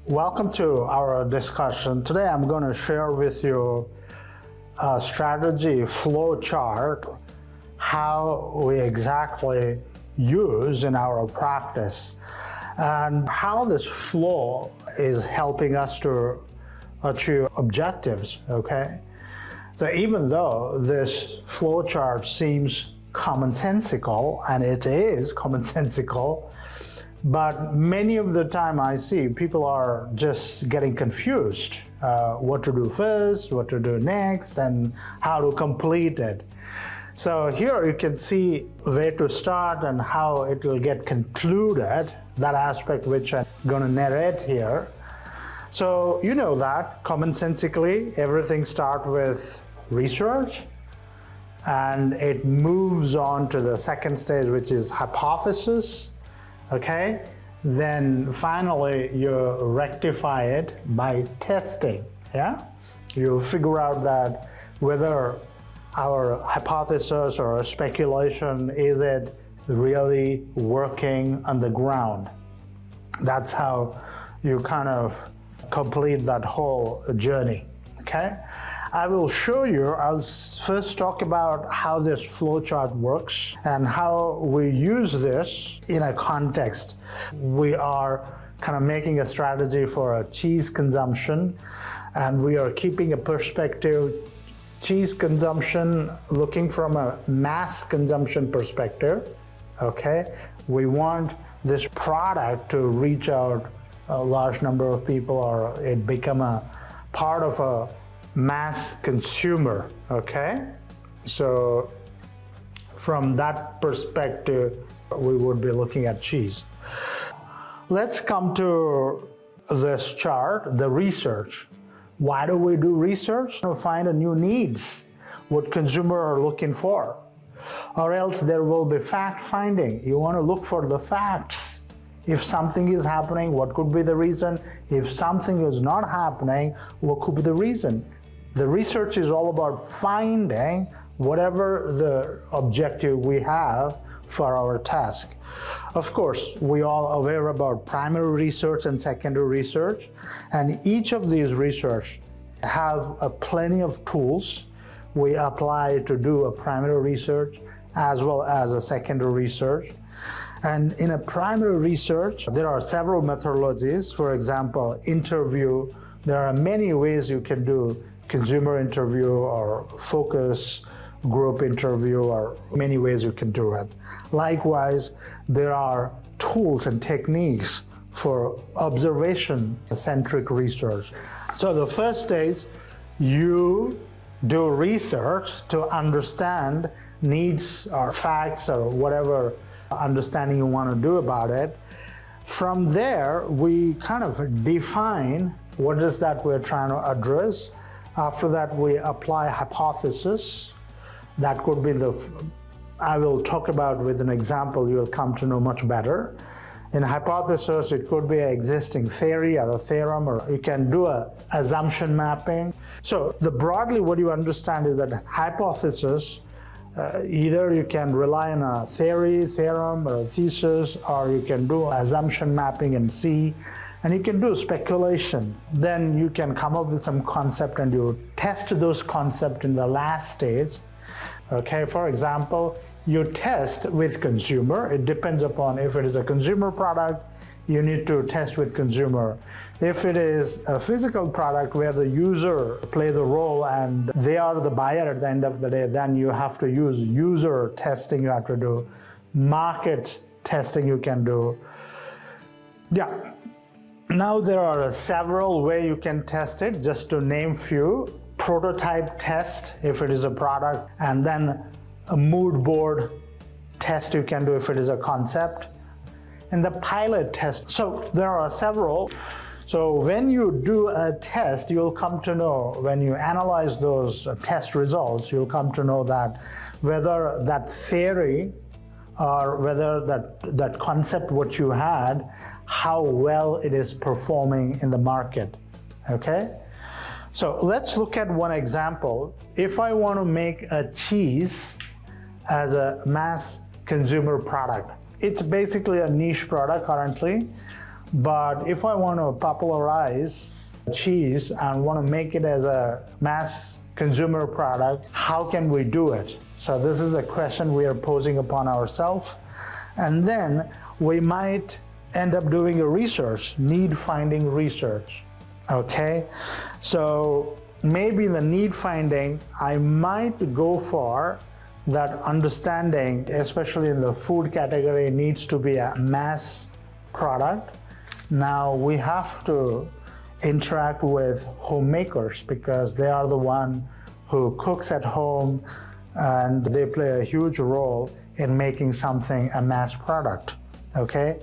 Welcome to our discussion. Today I'm going to share with you a strategy flow chart, how we exactly use in our practice, and how this flow is helping us to achieve objectives, okay? So even though this flow chart seems commonsensical, and it is commonsensical, but many of the time I see people are just getting confused what to do first, what to do next, and how to complete it. So here you can see where to start and how it will get concluded, that aspect which I'm going to narrate here. So you know that commonsensically everything starts with research, and it moves on to the second stage, which is hypothesis. Okay, then finally you rectify it by testing. Yeah, you figure out that whether our hypothesis or speculation, is it really working on the ground. That's how you kind of complete that whole journey. Okay, I will show you. I'll first talk about how this flowchart works and how we use this in a context. We are kind of making a strategy for a cheese consumption, and we are keeping a perspective, cheese consumption, looking from a mass consumption perspective. Okay, we want this product to reach out a large number of people, or it become a part of a mass consumer. Okay, so from that perspective we would be looking at cheese. Let's come to this chart, the research. Why do we do research? To find a new needs, what consumers are looking for, or else there will be fact finding. You want to look for the facts. If something is happening, what could be the reason? If something is not happening, what could be the reason? The research is all about finding whatever the objective we have for our task. Of course, we all aware about primary research and secondary research, and each of these research have plenty of tools we apply to do a primary research as well as a secondary research. And in a primary research, there are several methodologies. For example, interview. There are many ways you can do consumer interview or focus group interview, or many ways you can do it. Likewise, there are tools and techniques for observation-centric research. So the first stage, you do research to understand needs or facts or whatever understanding you want to do about it. From there, we kind of define what is that we're trying to address. After that, we apply hypothesis. That could be I will talk about with an example, you'll come to know much better. In hypothesis, it could be an existing theory or a theorem, or you can do a assumption mapping. So broadly what you understand is that hypothesis, either you can rely on a theory, theorem, or a thesis, or you can do assumption mapping and see, and you can do speculation. Then you can come up with some concept and you test those concepts in the last stage. Okay, for example, you test with consumer. It depends upon if it is a consumer product, you need to test with consumer. If it is a physical product where the user play the role and they are the buyer at the end of the day, then you have to use user testing. You have to do market testing. You can do, yeah. Now there are several ways you can test it. Just to name few: prototype test if it is a product, and then a mood board test you can do if it is a concept, and the pilot test. So there are several. So when you do a test, you'll come to know, when you analyze those test results, you'll come to know that whether that theory or whether that concept what you had, how well it is performing in the market. Okay, so let's look at one example. If I want to make a cheese as a mass consumer product, it's basically a niche product currently, But if I want to popularize cheese and want to make it as a mass consumer product, how can we do it? So this is a question we are posing upon ourselves. And then we might end up doing a research, need-finding research, okay? So maybe in the need finding, I might go for that understanding, especially in the food category, needs to be a mass product. Now we have to interact with homemakers because they are the one who cooks at home and they play a huge role in making something a mass product, okay?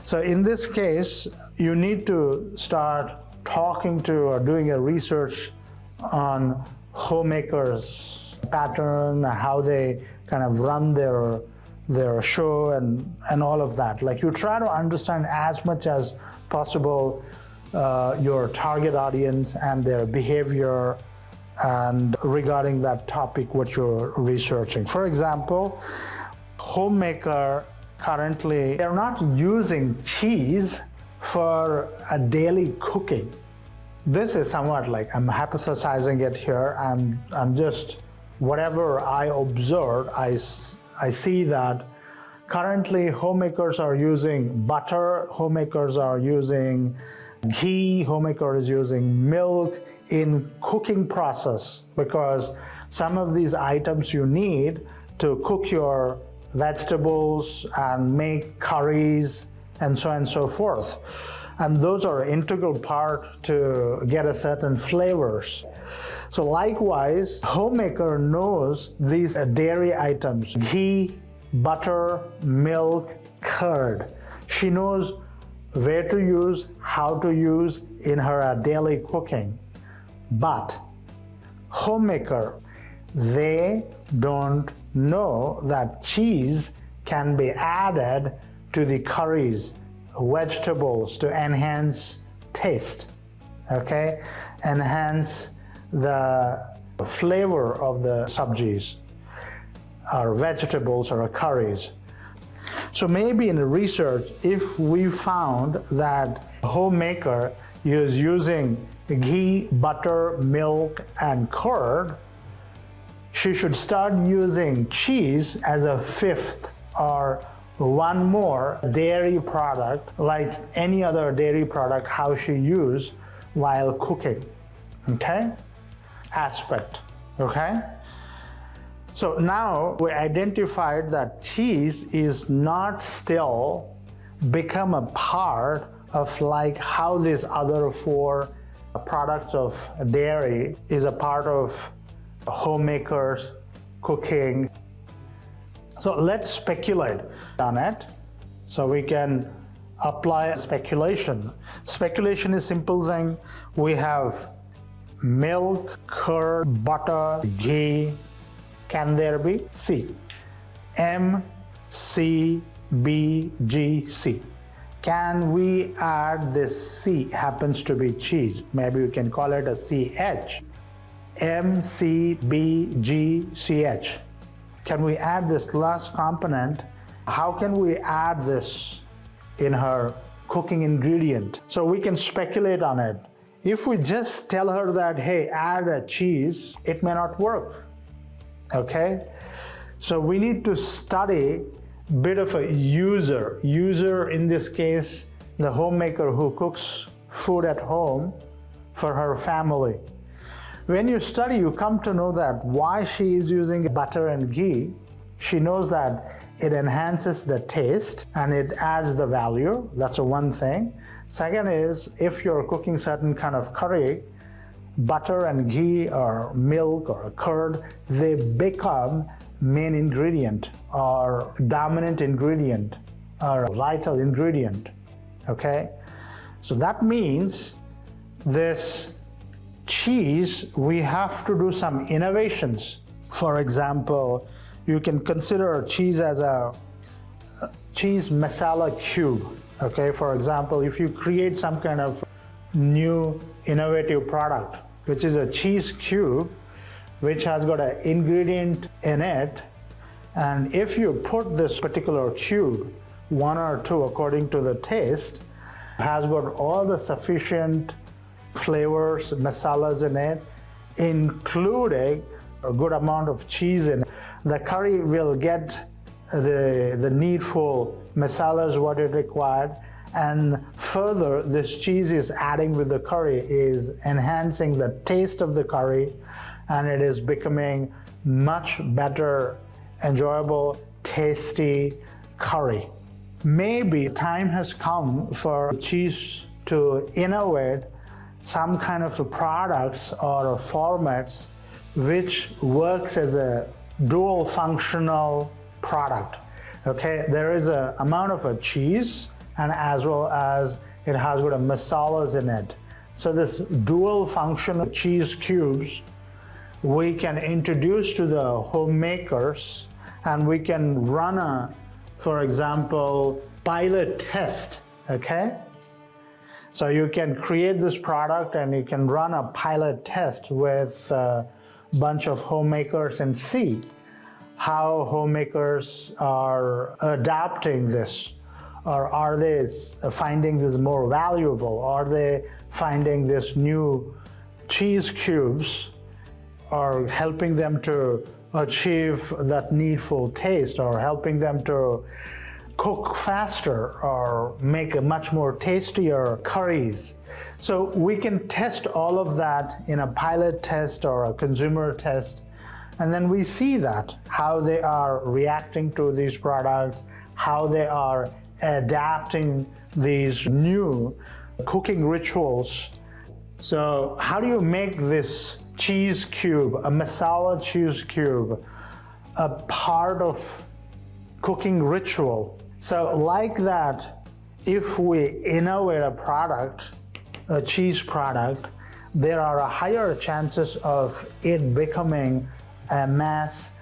So in this case, you need to start talking to or doing a research on homemakers' pattern, how they kind of run their show and all of that. Like you try to understand as much as possible your target audience and their behavior and regarding that topic what you're researching. For example, homemaker currently they're not using cheese for a daily cooking. This is somewhat like I'm hypothesizing it here. I'm just whatever I observe, I see that currently homemakers are using butter, homemakers are using ghee, homemakers using milk in cooking process because some of these items you need to cook your vegetables and make curries and so on and so forth. And those are an integral part to get a certain flavors. So likewise, homemaker knows these dairy items, ghee, butter, milk, curd. She knows where to use, how to use in her daily cooking. But homemaker, they don't know that cheese can be added to the curries, vegetables to enhance taste, okay? Enhance the flavor of the sabjis or vegetables or curries. So maybe in the research, if we found that a homemaker is using ghee, butter, milk, and curd, she should start using cheese as a fifth or one more dairy product, like any other dairy product, how she used while cooking, okay? Aspect, okay? So now we identified that cheese is not still become a part of like how these other four products of dairy is a part of homemakers cooking. So let's speculate on it. So we can apply speculation. Speculation is simple thing. We have milk, curd, butter, ghee. Can there be? C. M, C, B, G, C. Can we add this C happens to be cheese? Maybe we can call it a CH. M, C, B, G, CH. Can we add this last component? How can we add this in her cooking ingredient? So we can speculate on it. If we just tell her that, hey, add a cheese, it may not work, okay? So we need to study a bit of a user. User in this case, the homemaker who cooks food at home for her family. When you study, you come to know that why she is using butter and ghee. She knows that it enhances the taste and it adds the value. That's one thing. Second is, if you're cooking certain kind of curry, butter and ghee or milk or curd, they become main ingredient or dominant ingredient or vital ingredient, okay? So that means this cheese, we have to do some innovations. For example, you can consider cheese as a cheese masala cube, okay? For example, if you create some kind of new innovative product, which is a cheese cube, which has got an ingredient in it, and if you put this particular cube, one or two according to the taste, has got all the sufficient flavors, masalas in it, including a good amount of cheese in it. The curry will get the needful masalas, what it required, and further, this cheese is adding with the curry is enhancing the taste of the curry, and it is becoming much better, enjoyable, tasty curry. Maybe time has come for cheese to innovate some kind of products or formats which works as a dual functional product. Okay, there is an amount of a cheese, and as well as it has got a masalas in it. So this dual function of cheese cubes we can introduce to the homemakers, and we can run a, for example, pilot test, okay? So you can create this product and you can run a pilot test with a bunch of homemakers and see how homemakers are adapting this. Or are they finding this more valuable? Are they finding this new cheese cubes or helping them to achieve that needful taste, or helping them to cook faster or make a much more tastier curries? So we can test all of that in a pilot test or a consumer test, and then we see that, how they are reacting to these products, how they are adapting these new cooking rituals. So how do you make this cheese cube, a masala cheese cube, a part of cooking ritual? So like that, if we innovate a product, a cheese product, there are a higher chances of it becoming a mass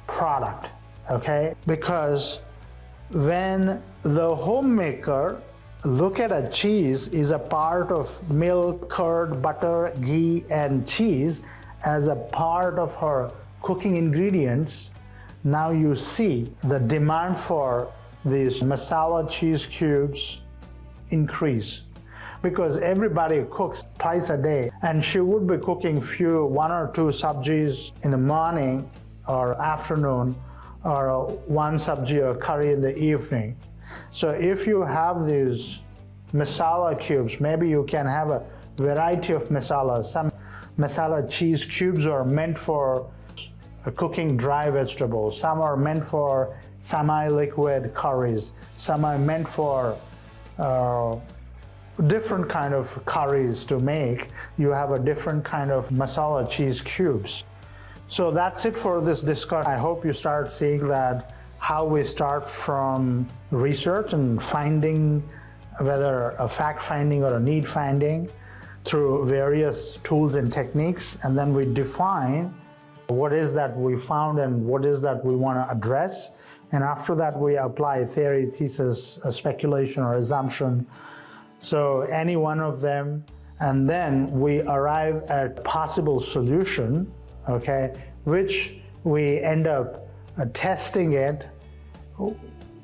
product, okay? Because when the homemaker look at a cheese is a part of milk, curd, butter, ghee, and cheese as a part of her cooking ingredients, now you see the demand for these masala cheese cubes increase, because everybody cooks twice a day, and she would be cooking one or two sabjis in the morning or afternoon, or one sabji or curry in the evening. So if you have these masala cubes, maybe you can have a variety of masalas. Some masala cheese cubes are meant for cooking dry vegetables. Some are meant for semi-liquid curries. Some are meant for different kind of curries to make. You have a different kind of masala cheese cubes. So that's it for this discussion. I hope you start seeing that how we start from research and finding, whether a fact finding or a need finding, through various tools and techniques, and then we define what is that we found and what is that we want to address, and after that we apply theory, thesis, speculation, or assumption. So any one of them, and then we arrive at possible solution, okay, which we end up testing it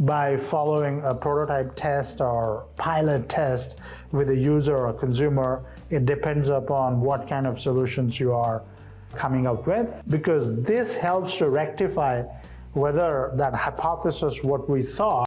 by following a prototype test or pilot test with a user or consumer. It depends upon what kind of solutions you are coming up with, because this helps to rectify whether that hypothesis, what we thought,